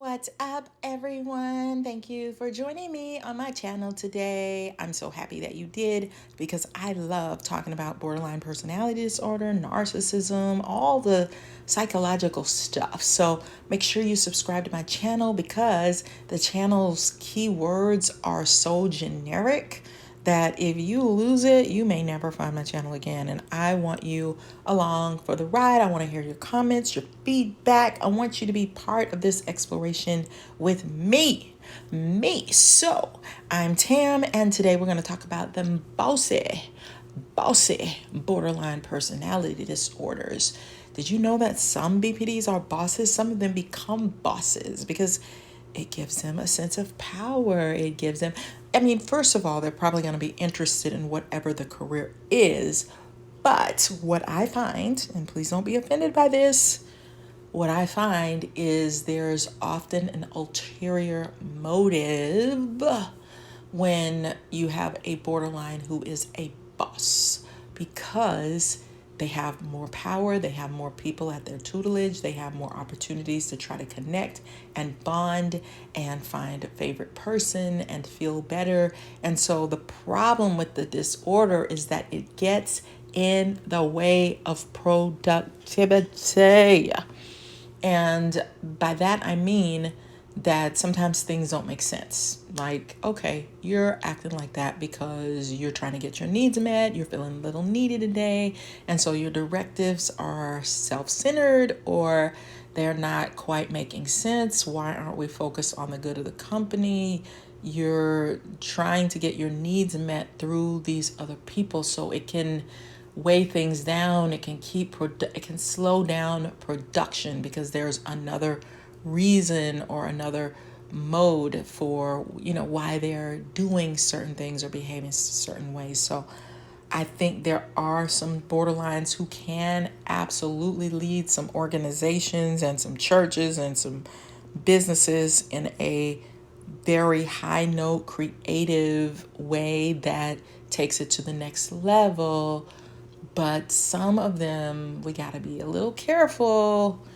What's up, everyone? Thank you for joining me on my channel today. I'm so happy that you did because I love talking about borderline personality disorder, narcissism, all the psychological stuff. So make sure you subscribe to my channel because the channel's keywords are so generic that if you lose it, you may never find my channel again. And I want you along for the ride. I want to hear your comments, your feedback. I want you to be part of this exploration with me. So I'm Tam, and today we're going to talk about the bossy borderline personality disorders. Did you know that some BPDs are bosses? Some of them become bosses because it gives them a sense of power. It gives them, first of all, they're probably going to be interested in whatever the career is. But what I find, and please don't be offended by this, what I find is there's often an ulterior motive when you have a borderline who is a boss because they have more power, they have more people at their tutelage, they have more opportunities to try to connect and bond and find a favorite person and feel better. And so the problem with the disorder is that it gets in the way of productivity. And by that, I mean that sometimes things don't make sense. Like, okay, you're acting like that because you're trying to get your needs met, you're feeling a little needy today, and so your directives are self-centered or they're not quite making sense. Why aren't we focused on the good of the company? You're trying to get your needs met through these other people so it can weigh things down. It can it can slow down production because there's another reason or another mode for why they're doing certain things or behaving certain ways. So I think there are some borderlines who can absolutely lead some organizations and some churches and some businesses in a very high note, creative way that takes it to the next level. But some of them, we got to be a little careful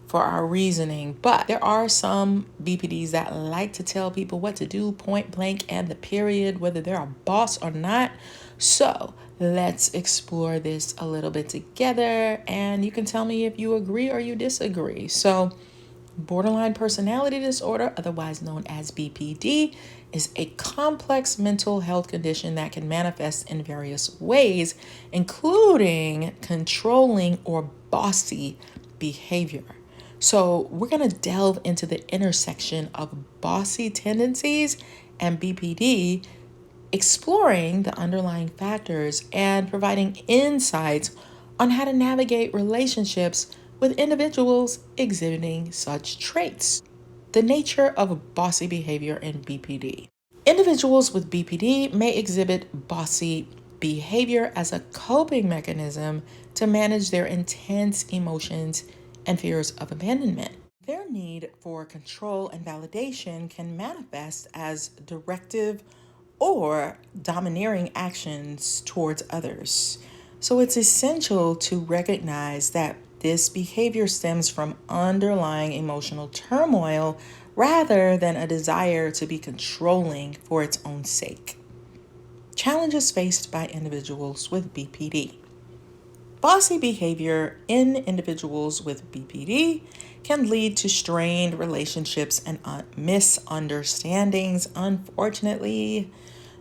for our reasoning. But there are some BPDs that like to tell people what to do, point blank and the period, whether they're a boss or not. So let's explore this a little bit together, and you can tell me if you agree or you disagree. So borderline personality disorder, otherwise known as BPD, is a complex mental health condition that can manifest in various ways, including controlling or bossy behavior. So we're going to delve into the intersection of bossy tendencies and BPD, exploring the underlying factors and providing insights on how to navigate relationships with individuals exhibiting such traits. The nature of bossy behavior in BPD. Individuals with BPD may exhibit bossy behavior as a coping mechanism to manage their intense emotions and fears of abandonment. Their need for control and validation can manifest as directive or domineering actions towards others. So it's essential to recognize that this behavior stems from underlying emotional turmoil rather than a desire to be controlling for its own sake. Challenges faced by individuals with BPD. Bossy behavior in individuals with BPD can lead to strained relationships and misunderstandings. Unfortunately,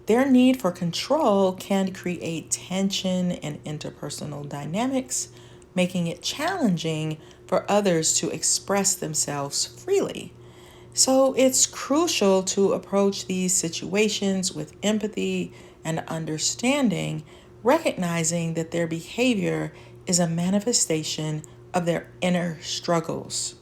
their need for control can create tension in interpersonal dynamics, making it challenging for others to express themselves freely. So it's crucial to approach these situations with empathy and understanding, recognizing that their behavior is a manifestation of their inner struggles.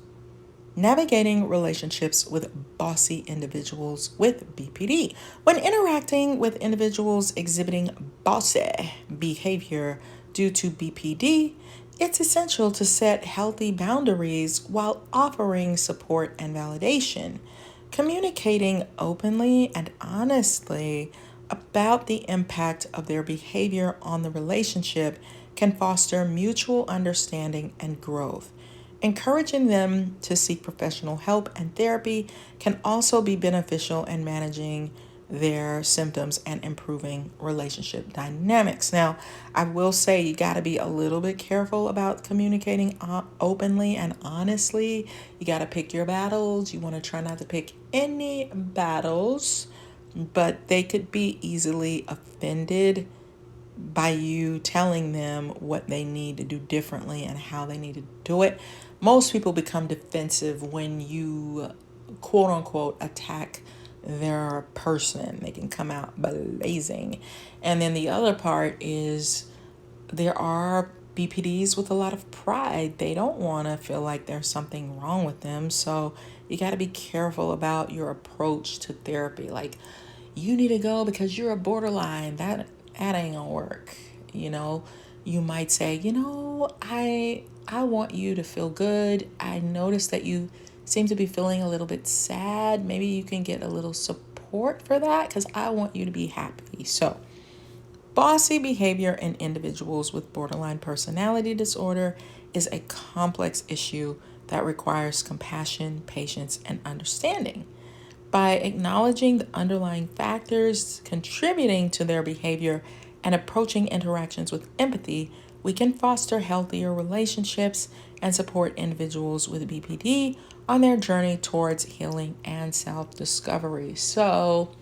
Navigating relationships with bossy individuals with BPD. When interacting with individuals exhibiting bossy behavior due to BPD, it's essential to set healthy boundaries while offering support and validation. Communicating openly and honestly about the impact of their behavior on the relationship can foster mutual understanding and growth. Encouraging them to seek professional help and therapy can also be beneficial in managing their symptoms and improving relationship dynamics. Now, I will say you got to be a little bit careful about communicating openly and honestly. You got to pick your battles. You want to try not to pick any battles, but they could be easily offended by you telling them what they need to do differently and how they need to do it. Most people become defensive when you quote unquote attack their person. They can come out blazing. And then the other part is there are BPDs with a lot of pride. They don't want to feel like there's something wrong with them. So you got to be careful about your approach to therapy. Like, you need to go because you're a borderline. That ain't gonna work. You know, you might say, I want you to feel good. I noticed that you seem to be feeling a little bit sad. Maybe you can get a little support for that because I want you to be happy. So, bossy behavior in individuals with borderline personality disorder is a complex issue that requires compassion, patience, and understanding. By acknowledging the underlying factors contributing to their behavior and approaching interactions with empathy, we can foster healthier relationships and support individuals with BPD on their journey towards healing and self-discovery. So,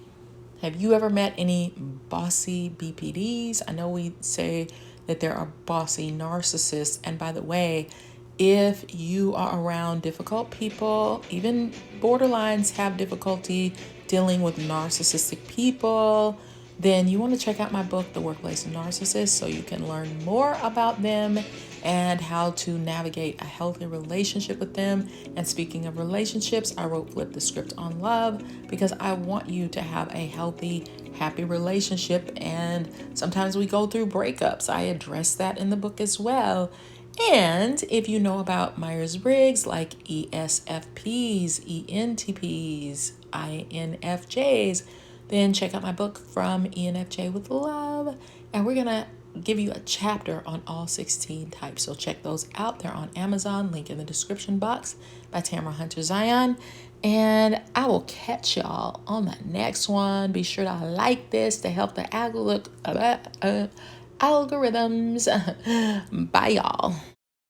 have you ever met any bossy BPDs? I know we say that there are bossy narcissists. And by the way, if you are around difficult people, even borderlines have difficulty dealing with narcissistic people, then you want to check out my book, The Workplace Narcissist, so you can learn more about them and how to navigate a healthy relationship with them. And speaking of relationships, I wrote Flip the Script on Love because I want you to have a healthy, happy relationship. And sometimes we go through breakups. I address that in the book as well. And if you know about Myers-Briggs, like ESFPs, ENTPs, INFJs, then check out my book, From ENFJ with Love. And we're going to give you a chapter on all 16 types. So check those out. They're on Amazon, link in the description box, by Tamara Hunter Zyon. And I will catch y'all on the next one. Be sure to like this to help the algorithms. Bye, y'all.